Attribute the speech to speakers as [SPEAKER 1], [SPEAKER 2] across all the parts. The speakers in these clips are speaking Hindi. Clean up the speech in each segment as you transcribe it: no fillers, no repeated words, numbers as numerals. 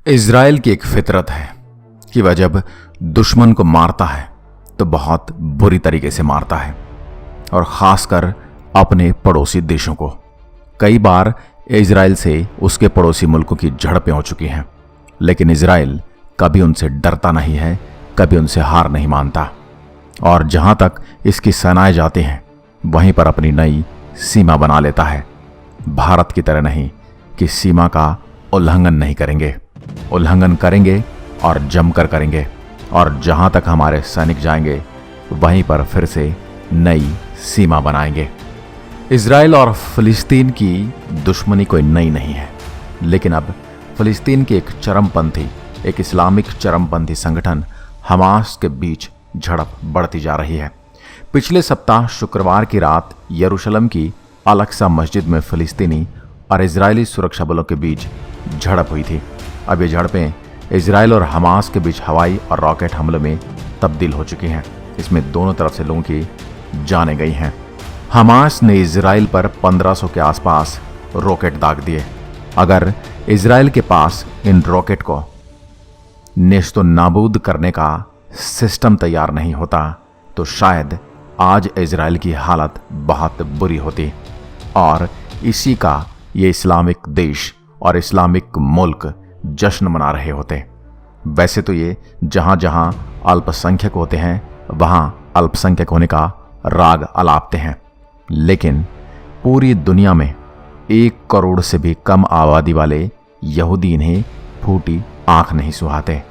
[SPEAKER 1] इज़राइल की एक फितरत है कि वह जब दुश्मन को मारता है तो बहुत बुरी तरीके से मारता है, और ख़ासकर अपने पड़ोसी देशों को। कई बार इज़राइल से उसके पड़ोसी मुल्कों की झड़पें हो चुकी हैं, लेकिन इज़राइल कभी उनसे डरता नहीं है, कभी उनसे हार नहीं मानता, और जहां तक इसकी सेनाएं जाती हैं वहीं पर अपनी नई सीमा बना लेता है। भारत की तरह नहीं कि सीमा का उल्लंघन नहीं करेंगे, उल्लंघन करेंगे और जमकर करेंगे, और जहां तक हमारे सैनिक जाएंगे वहीं पर फिर से नई सीमा बनाएंगे। इज़राइल और फ़िलिस्तीन की दुश्मनी कोई नई नहीं है, लेकिन अब फ़िलिस्तीन के एक चरमपंथी, एक इस्लामिक चरमपंथी संगठन हमास के बीच झड़प बढ़ती जा रही है। पिछले सप्ताह शुक्रवार की रात यरूशलेम की अल-अक्सा मस्जिद में फ़िलिस्तीनी और इजरायली सुरक्षा बलों के बीच झड़प हुई थी। अब ये झड़पें इजराइल और हमास के बीच हवाई और रॉकेट हमलों में तब्दील हो चुकी हैं। इसमें दोनों तरफ से लोगों की जानें गई हैं। हमास ने इजराइल पर 1500 के आसपास रॉकेट दाग दिए। अगर इजराइल के पास इन रॉकेट को नेस्तो नाबूद करने का सिस्टम तैयार नहीं होता तो शायद आज इजराइल की हालत बहुत बुरी होती, और इसी का ये इस्लामिक देश और इस्लामिक मुल्क जश्न मना रहे होते। वैसे तो ये जहां जहां अल्पसंख्यक होते हैं वहां अल्पसंख्यक होने का राग अलापते हैं, लेकिन पूरी दुनिया में 1 करोड़ से भी कम आबादी वाले यहूदी इन्हें फूटी आंख नहीं सुहाते।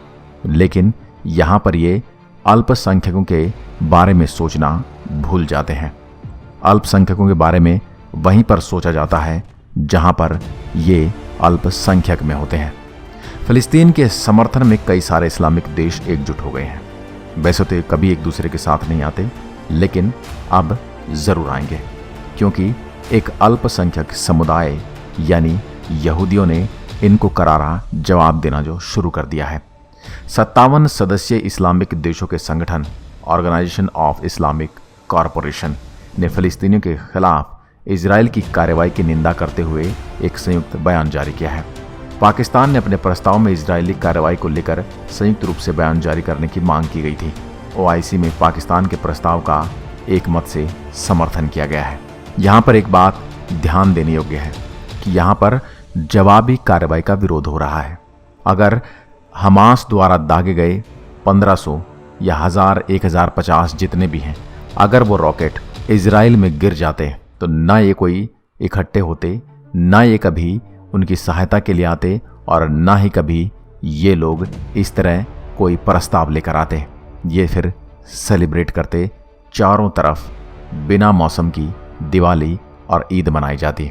[SPEAKER 1] लेकिन यहां पर ये अल्पसंख्यकों के बारे में सोचना भूल जाते हैं। अल्पसंख्यकों के बारे में वहीं पर सोचा जाता है जहां पर ये अल्पसंख्यक में होते हैं। फ़िलिस्तीन के समर्थन में कई सारे इस्लामिक देश एकजुट हो गए हैं। वैसे तो कभी एक दूसरे के साथ नहीं आते, लेकिन अब ज़रूर आएंगे, क्योंकि एक अल्पसंख्यक समुदाय यानी यहूदियों ने इनको करारा जवाब देना जो शुरू कर दिया है। 57 सदस्यीय इस्लामिक देशों के संगठन ऑर्गेनाइजेशन ऑफ इस्लामिक कॉरपोरेशन ने फ़िलिस्तीनियों के खिलाफ इजराइल की कार्रवाई की निंदा करते हुए एक संयुक्त बयान जारी किया है। पाकिस्तान ने अपने प्रस्ताव में इजरायली कार्रवाई को लेकर संयुक्त रूप से बयान जारी करने की मांग की गई थी। ओआईसी में पाकिस्तान के प्रस्ताव का एक मत से समर्थन किया गया है। यहाँ पर एक बात ध्यान देने योग्य है कि यहाँ पर जवाबी कार्रवाई का विरोध हो रहा है। अगर हमास द्वारा दागे गए 1500 या 1000, 1050 जितने भी हैं, अगर वो रॉकेट इजराइल में गिर जाते तो ना ये कोई इकट्ठे होते, ना ये कभी उनकी सहायता के लिए आते, और ना ही कभी ये लोग इस तरह कोई प्रस्ताव लेकर आते। ये फिर सेलिब्रेट करते, चारों तरफ बिना मौसम की दिवाली और ईद मनाई जाती।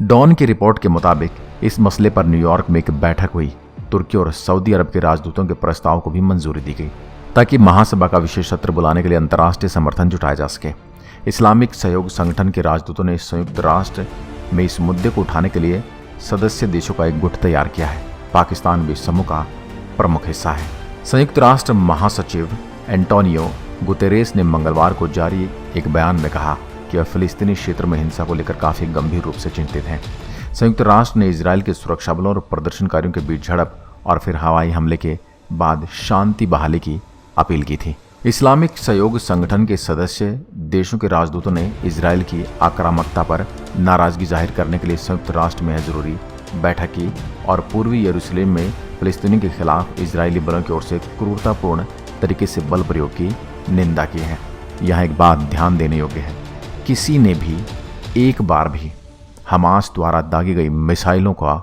[SPEAKER 1] डॉन की रिपोर्ट के मुताबिक इस मसले पर न्यूयॉर्क में एक बैठक हुई। तुर्की और सऊदी अरब के राजदूतों के प्रस्ताव को भी मंजूरी दी गई ताकि महासभा का विशेष सत्र बुलाने के लिए अंतर्राष्ट्रीय समर्थन जुटाया जा सके। इस्लामिक सहयोग संगठन के राजदूतों ने संयुक्त राष्ट्र में इस मुद्दे को उठाने के लिए सदस्य देशों का एक गुट तैयार किया है। पाकिस्तान भी समूह का प्रमुख हिस्सा है। संयुक्त राष्ट्र महासचिव एंटोनियो गुतेरेस ने मंगलवार को जारी एक बयान में कहा कि वह फ़िलिस्तीनी क्षेत्र में हिंसा को लेकर काफ़ी गंभीर रूप से चिंतित हैं। संयुक्त राष्ट्र ने इजराइल के सुरक्षा बलों और प्रदर्शनकारियों के बीच झड़प और फिर हवाई हमले के बाद शांति बहाली की अपील की थी। इस्लामिक सहयोग संगठन के सदस्य देशों के राजदूतों ने इजराइल की आक्रामकता पर नाराजगी जाहिर करने के लिए संयुक्त राष्ट्र में जरूरी बैठक की, और पूर्वी यरूशलेम में फ़िलिस्तीनी के खिलाफ इजरायली बलों की ओर से क्रूरतापूर्ण तरीके से बल प्रयोग की निंदा की है। यहाँ एक बात ध्यान देने योग्य है, किसी ने भी एक बार भी हमास द्वारा दागी गई मिसाइलों का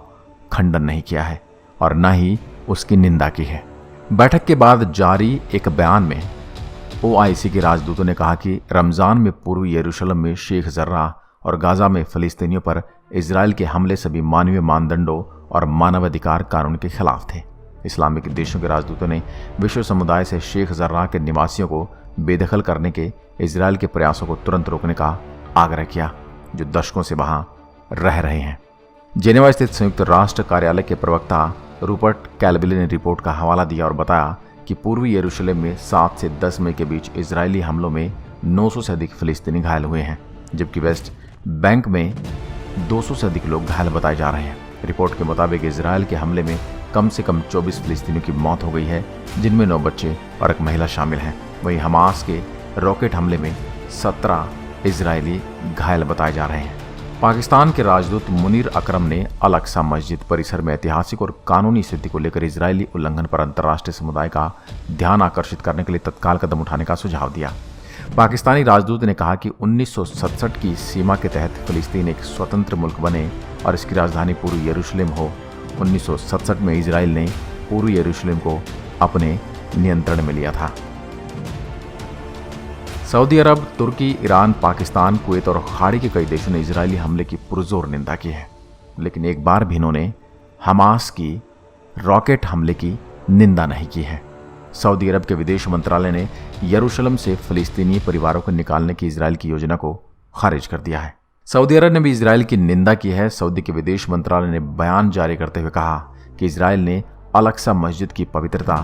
[SPEAKER 1] खंडन नहीं किया है और न ही उसकी निंदा की है। बैठक के बाद जारी एक बयान में ओआईसी के राजदूतों ने कहा कि रमज़ान में पूर्वी यरूशलेम में शेख जर्राह और गाज़ा में फ़िलिस्तीनियों पर इजराइल के हमले सभी मानवीय मानदंडों और मानवाधिकार कानून के खिलाफ थे। इस्लामिक देशों के राजदूतों ने विश्व समुदाय से शेख जर्राह के निवासियों को बेदखल करने के इजराइल के प्रयासों को तुरंत रोकने का आग्रह किया, जो दशकों से वहां रह रहे हैं। जेनेवा स्थित संयुक्त राष्ट्र कार्यालय के प्रवक्ता रूपर्ट कैलबिले ने रिपोर्ट का हवाला दिया और बताया कि पूर्वी यरूशलेम में 7 से 10 मई के बीच इजरायली हमलों में 900 से अधिक फ़िलिस्तीनी घायल हुए हैं, जबकि वेस्ट बैंक में 200 से अधिक लोग घायल बताए जा रहे हैं। रिपोर्ट के मुताबिक इजरायल के हमले में कम से कम 24 फिलिस्तीनियों की मौत हो गई है, जिनमें 9 बच्चे और एक महिला शामिल हैं। वहीं हमास के रॉकेट हमले में 17 इजरायली घायल बताए जा रहे हैं। पाकिस्तान के राजदूत मुनीर अकरम ने अल अक्सा मस्जिद परिसर में ऐतिहासिक और कानूनी स्थिति को लेकर इजरायली उल्लंघन पर अंतर्राष्ट्रीय समुदाय का ध्यान आकर्षित करने के लिए तत्काल कदम उठाने का सुझाव दिया। पाकिस्तानी राजदूत ने कहा कि 1967 की सीमा के तहत फिलिस्तीन एक स्वतंत्र मुल्क बने और इसकी राजधानी पूर्वी यरूशलेम हो। 1967 में इजराइल ने पूर्वी यरूशलेम को अपने नियंत्रण में लिया था। सऊदी अरब, तुर्की, ईरान, पाकिस्तान, कुवैत और खाड़ी के कई देशों ने इजरायली हमले की पुरजोर निंदा की है, लेकिन एक बार भी इन्होंने हमास की रॉकेट हमले की निंदा नहीं की है। सऊदी अरब के विदेश मंत्रालय ने यरूशलेम से फिलिस्तीनी परिवारों को निकालने की इजरायल की योजना को खारिज कर दिया है। सऊदी अरब ने भी इजरायल की निंदा की है। सऊदी के विदेश मंत्रालय ने बयान जारी करते हुए कहा कि इजरायल ने अल अक्सा मस्जिद की पवित्रता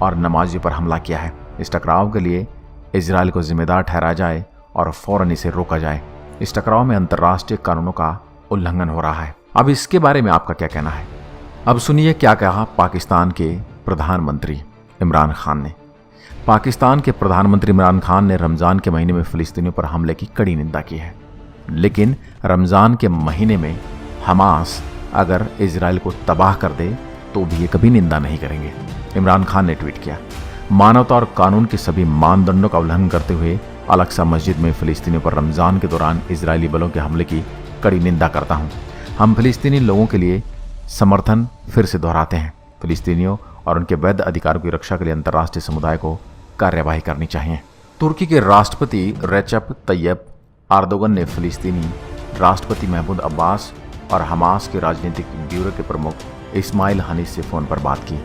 [SPEAKER 1] और नमाजियों पर हमला किया है। इस टकराव के लिए इजरायल को जिम्मेदार ठहराया जाए और फौरन इसे रोका जाए। इस टकराव में अंतर्राष्ट्रीय कानूनों का उल्लंघन हो रहा है। अब इसके बारे में आपका क्या कहना है? अब सुनिए क्या कहा पाकिस्तान के प्रधानमंत्री इमरान खान ने। पाकिस्तान के प्रधानमंत्री इमरान खान ने रमजान के महीने में फिलिस्तीनियों पर हमले की कड़ी निंदा की है, लेकिन रमजान के महीने में हमास अगर इजरायल को तबाह कर दे तो भी ये कभी निंदा नहीं करेंगे। इमरान खान ने ट्वीट किया, मानवता और कानून के सभी मानदंडों का उल्लंघन करते हुए अल अक्सा मस्जिद में फिलिस्तीनियों पर रमजान के दौरान इजरायली बलों के हमले की कड़ी निंदा करता हूं। हम फिलिस्तीनी लोगों के लिए समर्थन फिर से दोहराते हैं। फिलिस्तीनियों और उनके वैध अधिकारों की रक्षा के लिए अंतर्राष्ट्रीय समुदाय को कार्यवाही करनी चाहिए। तुर्की के राष्ट्रपति रेचेप तैयब एर्दोगन ने फिलिस्तीनी राष्ट्रपति महमूद अब्बास और हमास के राजनीतिक ब्यूरो के प्रमुख इस्माइल हनीस से फोन पर बात की।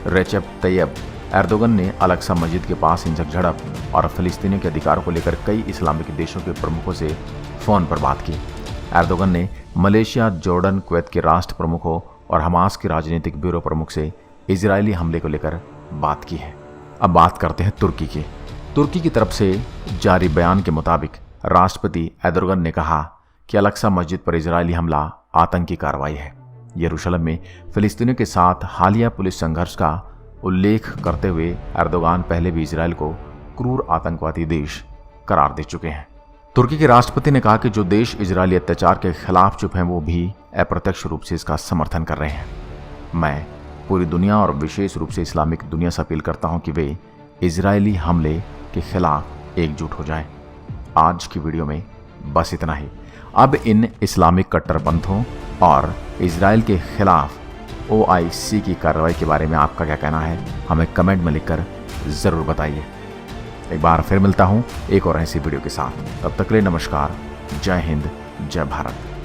[SPEAKER 1] रेचेप तैयब एर्दोगन ने अल अक्सा मस्जिद के पास हिंसक झड़प और फिलिस्तीनियों के अधिकारों को लेकर कई इस्लामिक देशों के प्रमुखों से फोन पर बात की। एर्दोगन ने मलेशिया, जॉर्डन, कुवैत के राष्ट्र प्रमुखों और हमास के राजनीतिक ब्यूरो प्रमुख से इजरायली हमले को लेकर बात की है। अब बात करते हैं तुर्की की। तुर्की की तरफ से जारी बयान के मुताबिक राष्ट्रपति एर्दोगन ने कहा कि अल अक्सा मस्जिद पर इजरायली हमला आतंकी कार्रवाई है। यरूशलेम में फिलिस्तीनियों के साथ हालिया पुलिस संघर्ष का उल्लेख करते हुए एर्दोगान पहले भी इजरायल को क्रूर आतंकवादी देश करार दे चुके हैं। तुर्की के राष्ट्रपति ने कहा कि जो देश इजरायली अत्याचार के खिलाफ चुप हैं वो भी अप्रत्यक्ष रूप से इसका समर्थन कर रहे हैं। मैं पूरी दुनिया और विशेष रूप से इस्लामिक दुनिया से अपील करता हूं कि वे इजरायली हमले के खिलाफ एकजुट हो जाएं। आज की वीडियो में बस इतना ही। अब इन इस्लामिक कट्टरपंथों और इजरायल के खिलाफ OIC की कार्रवाई के बारे में आपका क्या कहना है, हमें कमेंट में लिखकर ज़रूर बताइए। एक बार फिर मिलता हूं एक और ऐसी वीडियो के साथ। तब तक के लिए नमस्कार। जय हिंद, जय भारत।